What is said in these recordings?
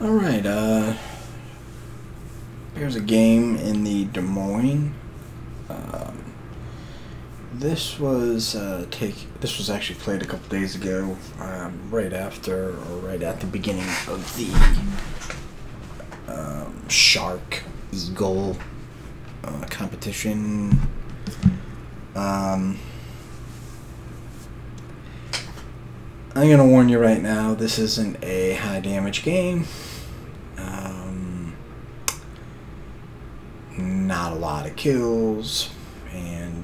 Alright, here's a game in the Des Moines. This was actually played a couple days ago, right after or right at the beginning of the Shark Eagle competition. I'm gonna warn you right now, this isn't a high damage game. Not a lot of kills and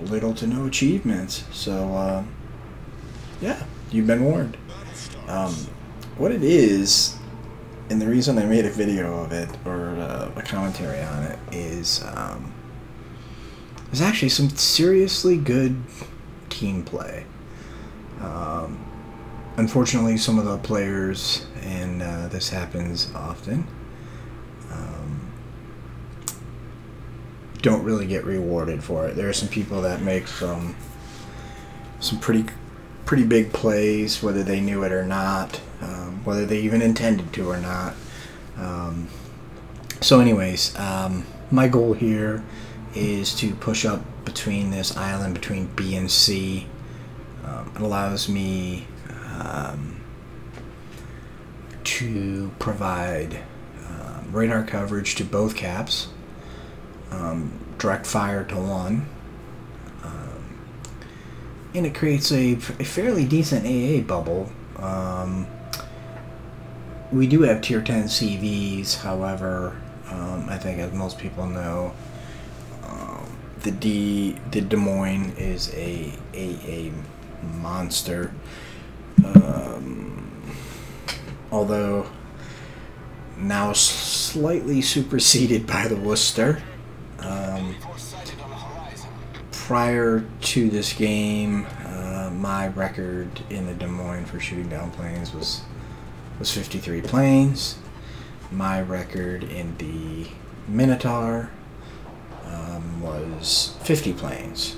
little to no achievements. So yeah, you've been warned. What it is, and the reason I made a video of it or a commentary on it is there's actually some seriously good team play. Unfortunately, some of the players, and this happens often, don't really get rewarded for it. There are some people that make some pretty big plays, whether they knew it or not, whether they even intended to or not. So anyways, my goal here is to push up between this island between B and C. It allows me to provide radar coverage to both caps, direct fire to one, and it creates a fairly decent AA bubble. We do have tier 10 CVs, however, I think as most people know, the Des Moines is a AA monster. Although now slightly superseded by the Worcester. Prior to this game, my record in the Des Moines for shooting down planes was 53 planes. My record in the Minotaur was 50 planes.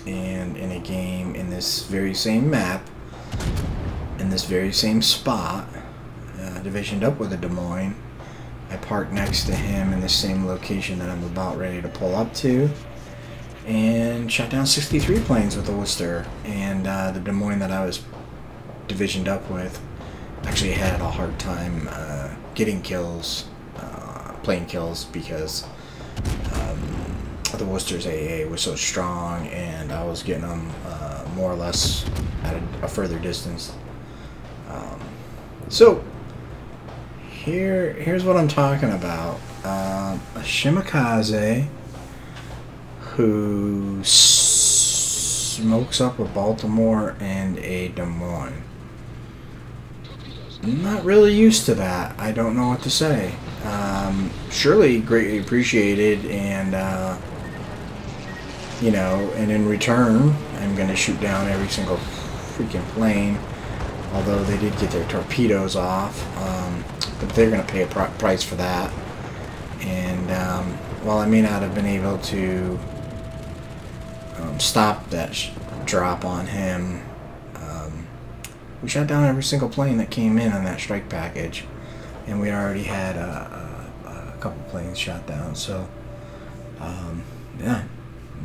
And in a game in this very same map, in this very same spot, divisioned up with a Des Moines, I parked next to him in the same location that I'm about ready to pull up to, and shot down 63 planes with the Worcester. And the Des Moines that I was divisioned up with actually had a hard time getting kills, plane kills, because the Worcester's AA was so strong, and I was getting them more or less at a further distance. So here's what I'm talking about. A Shimakaze who smokes up a Baltimore and a Des Moines. I'm not really used to that. I don't know what to say. Surely greatly appreciated, and you know, and in return, I'm going to shoot down every single freaking plane. Although they did get their torpedoes off, but they're going to pay a price for that. And while I may not have been able to stop that drop on him, we shot down every single plane that came in on that strike package, and we already had a couple planes shot down. So yeah,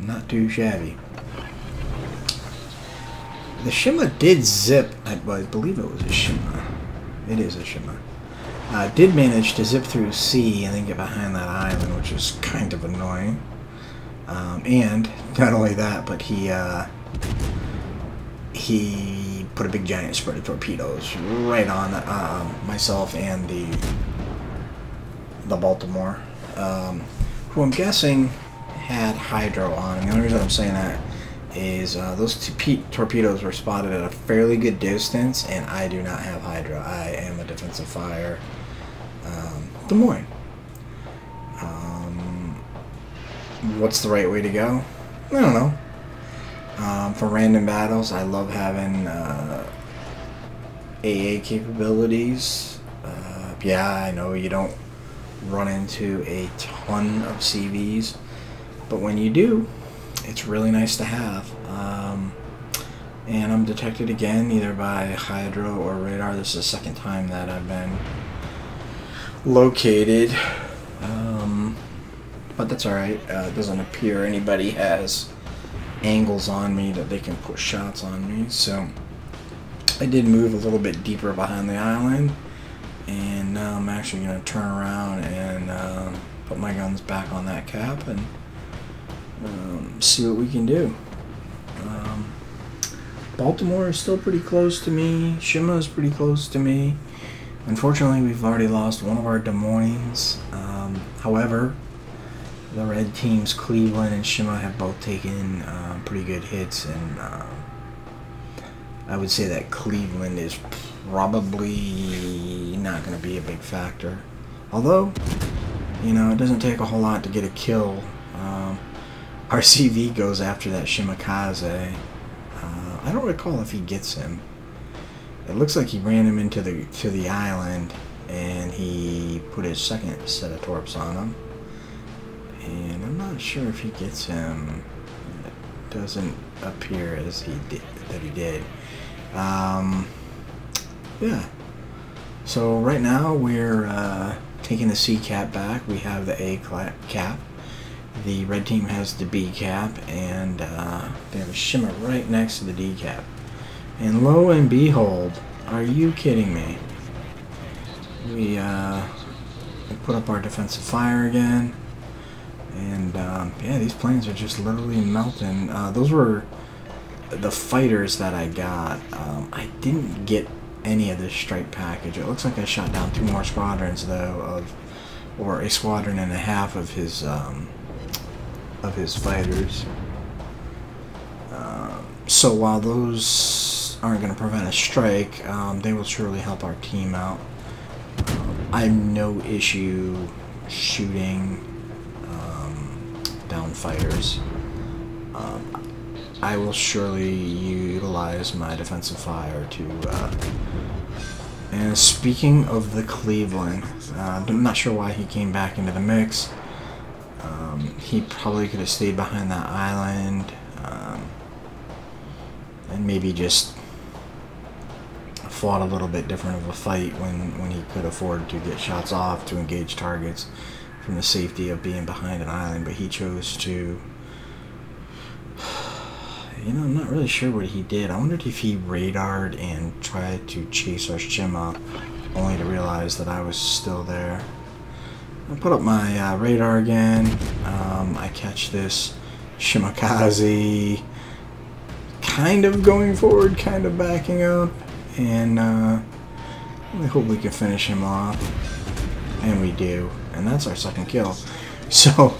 not too shabby. The Shima did zip, I believe it was a Shima. It is a Shima. Did manage to zip through C and then get behind that island, which is kind of annoying. And not only that, but he put a big giant spread of torpedoes right on myself and the Baltimore, who I'm guessing had hydro on. And the only reason I'm saying that is those torpedoes were spotted at a fairly good distance, and I do not have hydro. I am a defensive fire Des Moines. What's the right way to go? I don't know. For random battles, I love having AA capabilities. Yeah, I know you don't run into a ton of CVs, but when you do, it's really nice to have. and I'm detected again either by hydro or radar. This is the second time that I've been located, but that's alright. It doesn't appear anybody has angles on me that they can put shots on me, so I did move a little bit deeper behind the island, and now I'm actually going to turn around and put my guns back on that cap and see what we can do. Baltimore is still pretty close to me. Shima is pretty close to me. Unfortunately, we've already lost one of our Des Moines. However, the red teams, Cleveland and Shima, have both taken pretty good hits, and I would say that Cleveland is probably not going to be a big factor. Although, you know, it doesn't take a whole lot to get a kill. Our CV goes after that Shimakaze. I don't recall if he gets him. It looks like he ran him into the island, and he put his second set of torps on him. And I'm not sure if he gets him. It doesn't appear as he did. Yeah. So right now we're taking the C cap back. We have the A cap. The red team has the B cap, and they have a Shimmer right next to the D cap. And lo and behold, are you kidding me? We put up our defensive fire again, and yeah, these planes are just literally melting. Those were the fighters that I got. I didn't get any of this strike package. It looks like I shot down 2 more squadrons though, or a squadron and a half of his fighters. So while those aren't going to prevent a strike, they will surely help our team out. I have no issue shooting down fighters. I will surely utilize my defensive fire to... and speaking of the Cleveland, I'm not sure why he came back into the mix. He probably could have stayed behind that island and maybe just fought a little bit different of a fight when he could afford to get shots off to engage targets from the safety of being behind an island, but he chose to... You know, I'm not really sure what he did. I wondered if he radared and tried to chase our Shima, only to realize that I was still there. I'll put up my radar again. I catch this Shimakaze kind of going forward, kind of backing up, and I hope we can finish him off. And we do. And that's our second kill. So,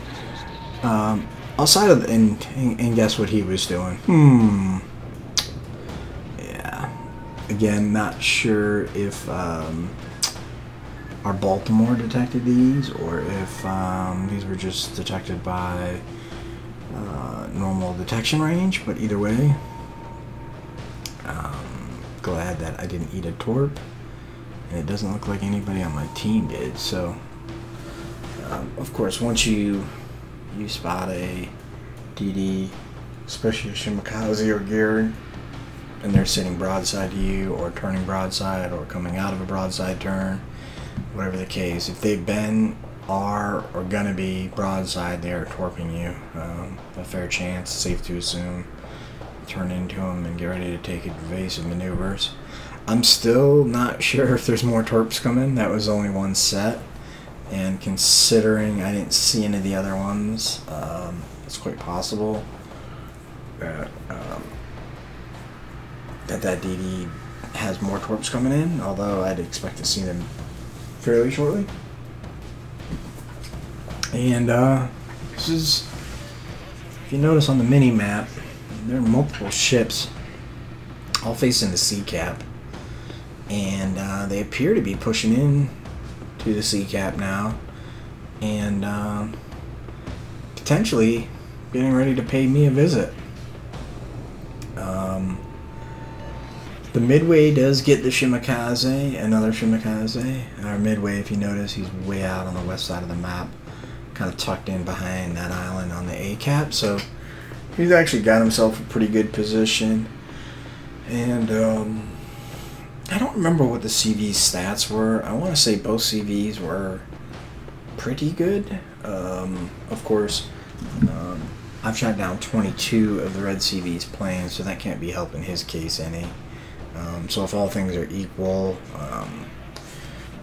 outside of and guess what he was doing? Yeah. Again, not sure if our Baltimore detected these, or if these were just detected by normal detection range, but either way, glad that I didn't eat a torp, and it doesn't look like anybody on my team did. So of course, once you spot a DD, especially a Shimakaze or Gary, and they're sitting broadside to you, or turning broadside, or coming out of a broadside turn, whatever the case, if they've been, are, or gonna be broadside, they are torping you. A fair chance, safe to assume. Turn into them and get ready to take evasive maneuvers. I'm still not sure if there's more torps coming. That was only one set, and considering I didn't see any of the other ones, it's quite possible that that DD has more torps coming in, although I'd expect to see them fairly shortly. And this is, if you notice on the mini map, there are multiple ships all facing the sea cap, and they appear to be pushing in to the sea cap now, and potentially getting ready to pay me a visit. The Midway does get the Shimakaze, another Shimakaze. Our Midway, if you notice, he's way out on the west side of the map, kind of tucked in behind that island on the A cap, so he's actually got himself a pretty good position. And I don't remember what the CV's stats were. I want to say both CVs were pretty good. Of course, I've shot down 22 of the red CV's planes, so that can't be helping his case any. So if all things are equal,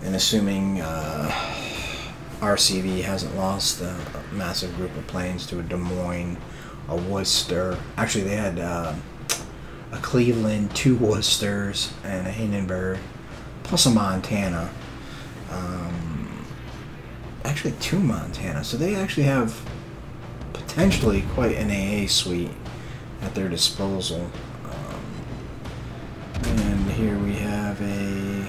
and assuming our CV hasn't lost a massive group of planes to a Des Moines, a Worcester. Actually, they had a Cleveland, 2 Worcesters, and a Hindenburg, plus a Montana. Actually, 2 Montana. So they actually have potentially quite an AA suite at their disposal. And here we have I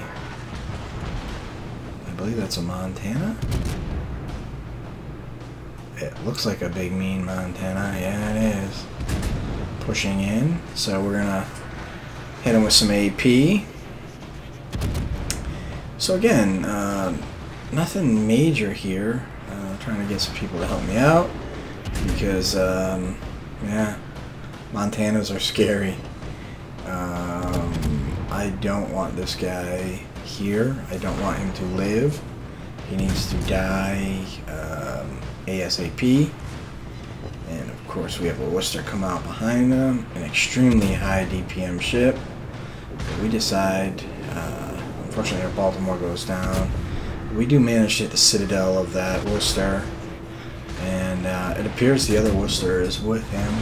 believe that's a Montana. It looks like a big mean Montana. Yeah, it is. Pushing in. So we're gonna hit him with some AP. So again, nothing major here. Trying to get some people to help me out because, yeah, Montanas are scary. I don't want this guy here. I don't want him to live. He needs to die ASAP. And of course we have a Worcester come out behind them, an extremely high DPM ship. But we decide, unfortunately our Baltimore goes down. We do manage to hit the citadel of that Worcester, and it appears the other Worcester is with him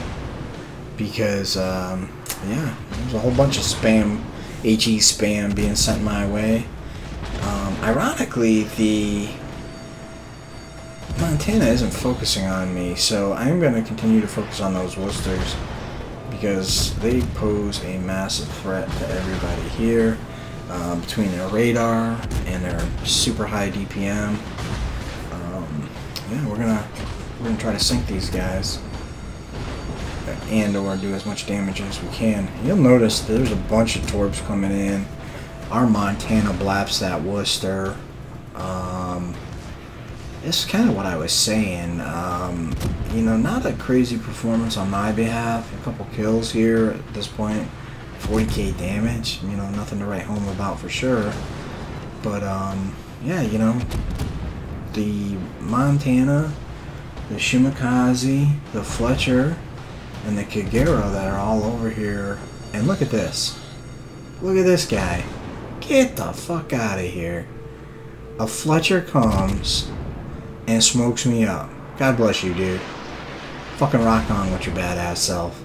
because, yeah, there's a whole bunch of spam, HE spam being sent my way. Ironically, the Montana isn't focusing on me, so I'm going to continue to focus on those Worcesters because they pose a massive threat to everybody here. Between their radar and their super high DPM, yeah, we're gonna try to sink these guys and or do as much damage as we can. You'll notice there's a bunch of torps coming in. Our Montana blaps that Worcester. This is kind of what I was saying. You know, not a crazy performance on my behalf. A couple kills here at this point. 40k damage, you know, nothing to write home about for sure. But, yeah, you know, the Montana, the Shimakaze, the Fletcher, and the Kagero that are all over here. And look at this. Look at this guy. Get the fuck out of here. A Fletcher comes and smokes me up. God bless you, dude. Fucking rock on with your badass self.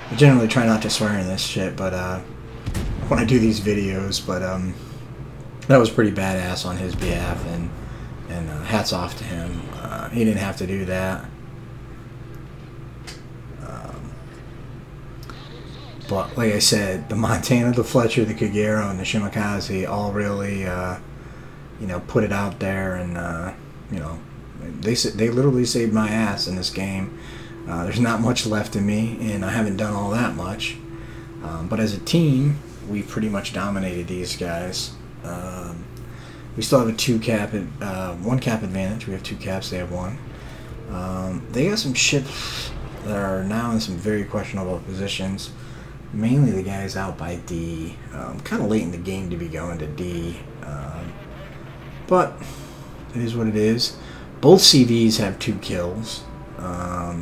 I generally try not to swear in this shit, but when I do these videos, but that was pretty badass on his behalf, and hats off to him. He didn't have to do that. But like I said, the Montana, the Fletcher, the Kagero, and the Shimakaze all really, you know, put it out there, and you know, they literally saved my ass in this game. There's not much left in me, and I haven't done all that much. But as a team, we've pretty much dominated these guys. We still have a 1 cap advantage. We have 2 caps, they have 1. They got some ships that are now in some very questionable positions. Mainly the guys out by D. Kind of late in the game to be going to D. But it is what it is. Both CVs have 2 kills.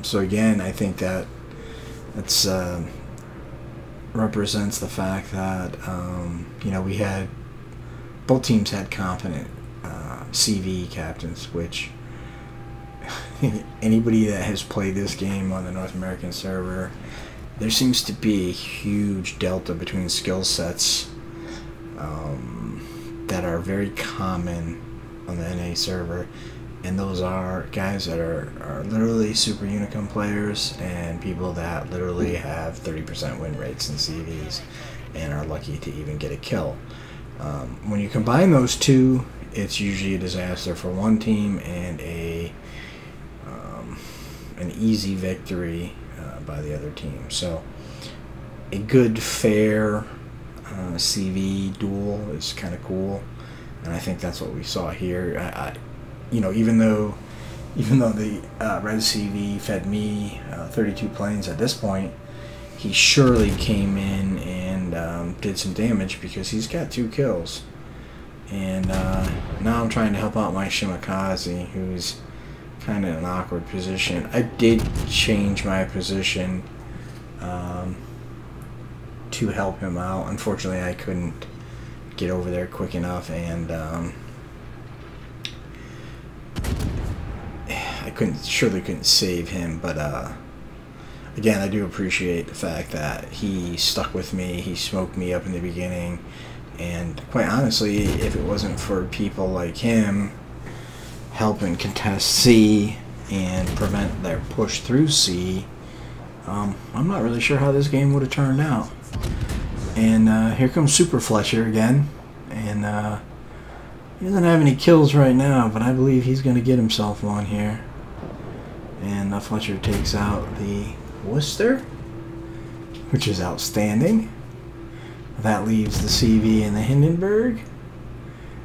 So again, I think that that's represents the fact that you know, we had both teams had competent CV captains, which anybody that has played this game on the North American server, there seems to be a huge delta between skill sets that are very common on the NA server. And those are guys that are literally super Unicum players and people that literally have 30% win rates in CVs and are lucky to even get a kill. When you combine those two, it's usually a disaster for one team and an easy victory by the other team. So a good, fair CV duel is kind of cool, and I think that's what we saw here. You know, even though the Red CV fed me 32 planes at this point, he surely came in and did some damage because he's got 2 kills. And now I'm trying to help out my Shimakaze, who's kind of in an awkward position. I did change my position to help him out. Unfortunately, I couldn't get over there quick enough, and I surely couldn't save him. But again, I do appreciate the fact that he stuck with me. He smoked me up in the beginning, and quite honestly, if it wasn't for people like him helping contest C and prevent their push through C, I'm not really sure how this game would have turned out. And here comes Super Fletcher again, and he doesn't have any kills right now, but I believe he's going to get himself one here. And Fletcher takes out the Worcester, which is outstanding. That leaves the CV and the Hindenburg,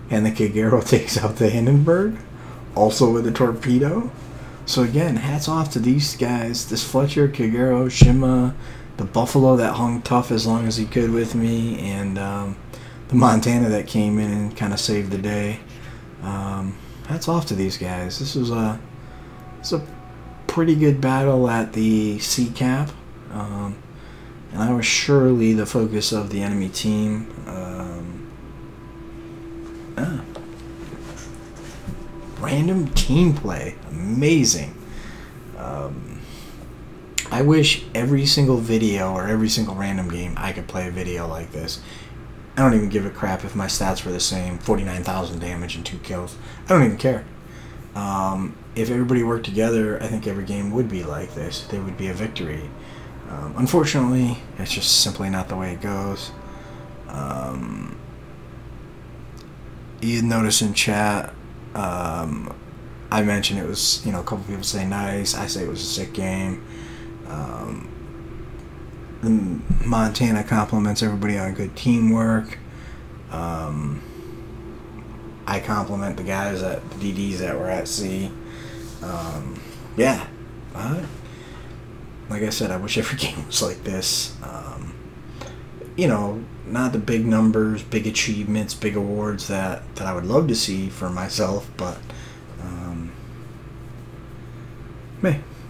and the Kagero takes out the Hindenburg, also with a torpedo. So again, hats off to these guys, this Fletcher, Kagero, Shima, the Buffalo that hung tough as long as he could with me, and the Montana that came in and kind of saved the day. Hats off to these guys. This was a pretty good battle at the C cap, and I was surely the focus of the enemy team. Random team play, amazing. I wish every single video or every single random game I could play a video like this. I don't even give a crap if my stats were the same, 49,000 damage and 2 kills. I don't even care. If everybody worked together, I think every game would be like this. There would be a victory. Unfortunately, it's just simply not the way it goes. You'd notice in chat, I mentioned it was, a couple people say nice. I say it was a sick game. The Montana compliments everybody on good teamwork. I compliment the guys at the DDs that were at C. Yeah. Like I said, I wish every game was like this. Not the big numbers, big achievements, big awards that I would love to see for myself, but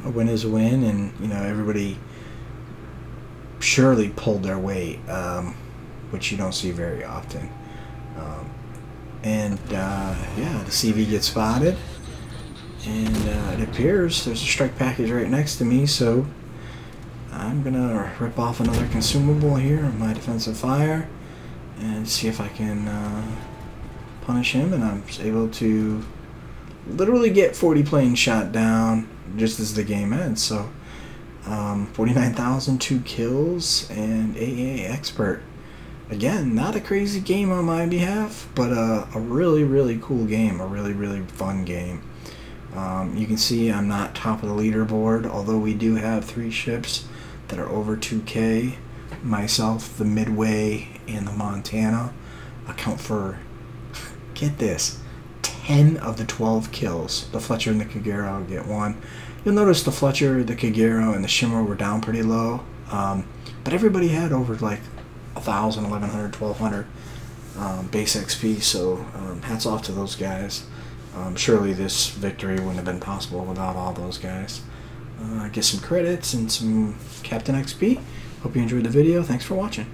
a win is a win, and everybody surely pulled their weight, which you don't see very often. The CV gets spotted, and it appears there's a strike package right next to me, so I'm gonna rip off another consumable here on my defensive fire and see if I can punish him, and I'm able to literally get 40 planes shot down just as the game ends. So 49,000, 2 kills, and AA expert. Again, not a crazy game on my behalf, but a really, really cool game, a really, really fun game. You can see I'm not top of the leaderboard, although we do have 3 ships that are over 2K. Myself, the Midway, and the Montana account for, get this, 10 of the 12 kills. The Fletcher and the Kagero get 1. You'll notice the Fletcher, the Kagero, and the Shimmer were down pretty low, but everybody had over like 1,000, 1,100, 1,200 base XP, so hats off to those guys. Surely this victory wouldn't have been possible without all those guys. Get some credits and some Captain XP. Hope you enjoyed the video. Thanks for watching.